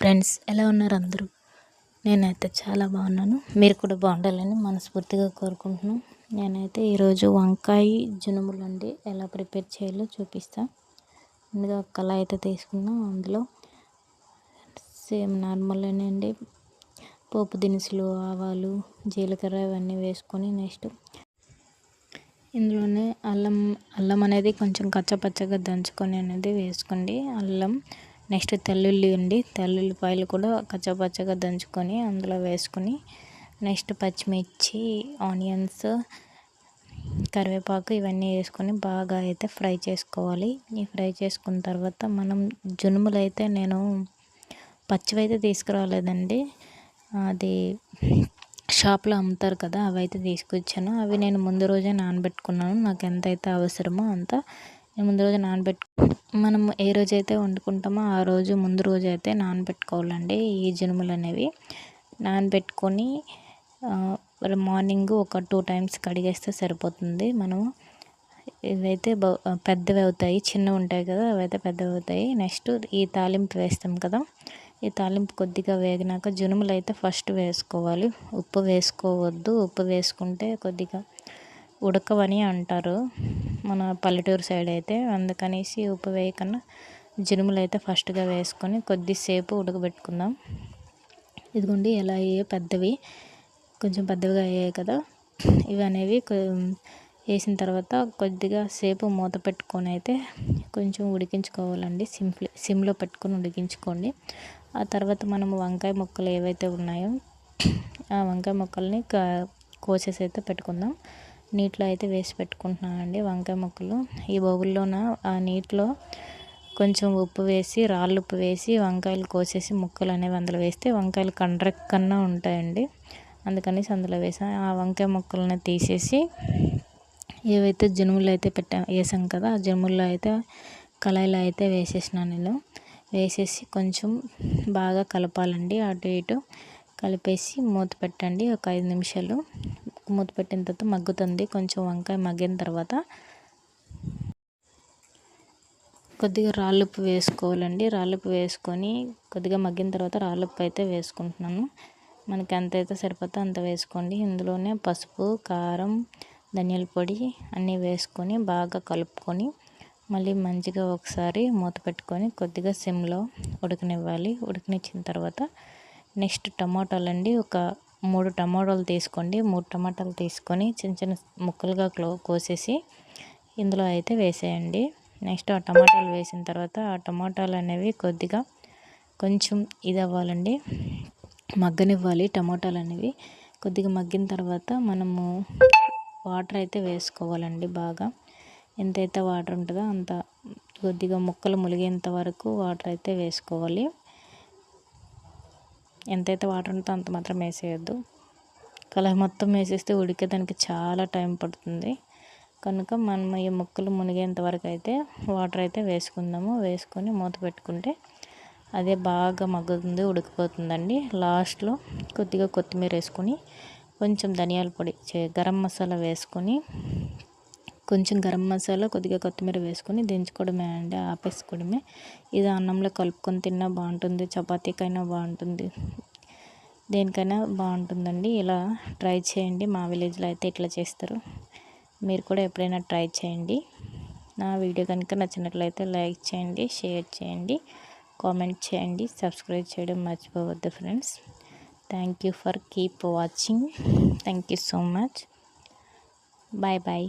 Friends ఎలా ఉన్నారు అందరూ? నేనైతే చాలా బాగున్నాను. మీరు కూడా బాగుండాలని మనస్ఫూర్తిగా కోరుకుంటున్నాను. నేనైతే ఈరోజు వంకాయ జునుములు అండి ఎలా ప్రిపేర్ చేయాలో చూపిస్తాను. ముందుగా కళాయి అయితే తీసుకున్నాం. అందులో సేమ్ నార్మల్ అండి పోపు దినుసులు, ఆవాలు, జీలకర్ర ఇవన్నీ వేసుకొని నెక్స్ట్ ఇందులోనే అల్లం అనేది కొంచెం కచ్చపచ్చగా దంచుకొని అనేది వేసుకోండి. అల్లం నెక్స్ట్ తెల్లుల్లి అండి, తెల్లుల్లిపాయలు కూడా కచ్చపచ్చగా దంచుకొని అందులో వేసుకొని నెక్స్ట్ పచ్చిమిర్చి, ఆనియన్స్, కరివేపాకు ఇవన్నీ వేసుకొని బాగా అయితే ఫ్రై చేసుకోవాలి. ఈ ఫ్రై చేసుకున్న తర్వాత మనం జునుములు అయితే నేను పచ్చివైతే తీసుకురాలేదండి, అది షాప్లో అమ్ముతారు కదా అవైతే తీసుకొచ్చాను. అవి నేను ముందు రోజే నానబెట్టుకున్నాను. నాకు ఎంతైతే అవసరమో అంత నేను ముందు రోజు మనం ఏ రోజైతే వండుకుంటామో ఆ రోజు ముందు రోజు అయితే నానబెట్టుకోవాలండి. ఈ జనుములు అనేవి నానబెట్టుకొని మార్నింగ్ ఒక 2 టైమ్స్ కడిగేస్తే సరిపోతుంది. మనము ఇవైతే పెద్దవి అవుతాయి, చిన్నవి ఉంటాయి కదా అవైతే పెద్దవి అవుతాయి. నెక్స్ట్ ఈ తాలింపు వేస్తాం కదా, ఈ తాలింపు కొద్దిగా వేగినాక జునుములు అయితే ఫస్ట్ వేసుకోవాలి. ఉప్పు వేసుకోవద్దు, ఉప్పు వేసుకుంటే కొద్దిగా ఉడకవని అంటారు మన పల్లెటూరు సైడ్ అయితే. అందుకనేసి ఉప్పు వేయకుండా జునుములు అయితే ఫస్ట్గా వేసుకొని కొద్దిసేపు ఉడకబెట్టుకుందాం. ఇదిగోండి ఎలా అయ్యాయో, పెద్దవి కొంచెం పెద్దవిగా అయ్యాయి కదా. ఇవి అనేవి వేసిన తర్వాత కొద్దిగా సేపు మూత పెట్టుకొని అయితే కొంచెం ఉడికించుకోవాలండి. సిమ్లో పెట్టుకొని ఉడికించుకోండి. ఆ తర్వాత మనం వంకాయ ముక్కలు ఏవైతే ఉన్నాయో ఆ వంకాయ ముక్కల్ని కోసేసి అయితే పెట్టుకుందాం. నీటిలో అయితే వేసి పెట్టుకుంటున్నానండి వంకాయ ముక్కలు. ఈ బౌల్లోన ఆ నీటిలో కొంచెం ఉప్పు వేసి, రాళ్ళు ఉప్పు వేసి వంకాయలు కోసేసి ముక్కలు అనేవి అందులో వేస్తే వంకాయలు కండ్రెక్కన్నా ఉంటాయండి. అందుకనేసి అందులో వేసాను. ఆ వంకాయ ముక్కలను తీసేసి ఏవైతే జనుములు అయితే వేసాం కదా ఆ జనుముల్లో అయితే కళాయిలో అయితే వేసేసినాను నేను. వేసేసి కొంచెం బాగా కలపాలండి, అటు ఇటు కలిపేసి మూత పెట్టండి. ఒక 5 నిమిషాలు మూత పెట్టిన తర్వాత మగ్గుతుంది. కొంచెం వంకాయ మగ్గిన తర్వాత కొద్దిగా రాళ్ళుప్పు వేసుకోవాలండి. రాళ్ళుప్పు వేసుకొని కొద్దిగా మగ్గిన తర్వాత రాళ్ళుప్పు అయితే వేసుకుంటున్నాను. మనకి ఎంతైతే సరిపోతుందో అంత వేసుకోండి. ఇందులోనే పసుపు, కారం, ధనియాల పొడి అన్నీ వేసుకొని బాగా కలుపుకొని మళ్ళీ మంచిగా ఒకసారి మూత పెట్టుకొని కొద్దిగా సిమ్లో ఉడకనివ్వాలి. ఉడకనిచ్చిన తర్వాత నెక్స్ట్ టమాటాలు అండి, ఒక 3 టమాటాలు తీసుకోండి. 3 టమాటాలు తీసుకొని చిన్న చిన్న ముక్కలుగా కోసేసి ఇందులో అయితే వేసేయండి. నెక్స్ట్ ఆ టమాటాలు వేసిన తర్వాత ఆ టమాటాలు అనేవి కొద్దిగా కొంచెం ఇది అవ్వాలండి, మగ్గనివ్వాలి. టమాటాలు అనేవి కొద్దిగా మగ్గిన తర్వాత మనము వాటర్ అయితే వేసుకోవాలండి. బాగా ఎంతైతే వాటర్ ఉంటుందో అంత కొద్దిగా ముక్కలు ములిగేంత వరకు వాటర్ అయితే వేసుకోవాలి. ఎంతైతే వాటర్ ఉంటుందో అంత మాత్రం వేసేయద్దు. కళాయి మొత్తం వేసేస్తే ఉడికేదానికి చాలా టైం పడుతుంది. కనుక మనం ఈ ముక్కలు మునిగేంత వరకు అయితే వాటర్ అయితే వేసుకుందాము. వేసుకొని మూత పెట్టుకుంటే అదే బాగా మగ్గుతుంది, ఉడికిపోతుందండి. లాస్ట్లో కొద్దిగా కొత్తిమీర వేసుకొని కొంచెం ధనియాల పొడి, గరం మసాలా వేసుకొని కొంచెం గరం మసాలా, కొద్దిగా కొత్తిమీర వేసుకొని దించుకోవడమే అండి, ఆపేసుకోవడమే. ఇది అన్నంలో కలుపుకొని తిన్నా బాగుంటుంది, చపాతీకైనా బాగుంటుంది, దేనికైనా బాగుంటుందండి. ఇలా ట్రై చేయండి. మా విలేజ్లో అయితే ఇట్లా చేస్తారు. మీరు కూడా ఎప్పుడైనా ట్రై చేయండి. నా వీడియో కనుక నచ్చినట్లయితే లైక్ చేయండి, షేర్ చేయండి, కామెంట్ చేయండి, సబ్స్క్రైబ్ చేయడం మర్చిపోవద్దు friends. Thank you for keep watching. Thank you so much. Bye bye.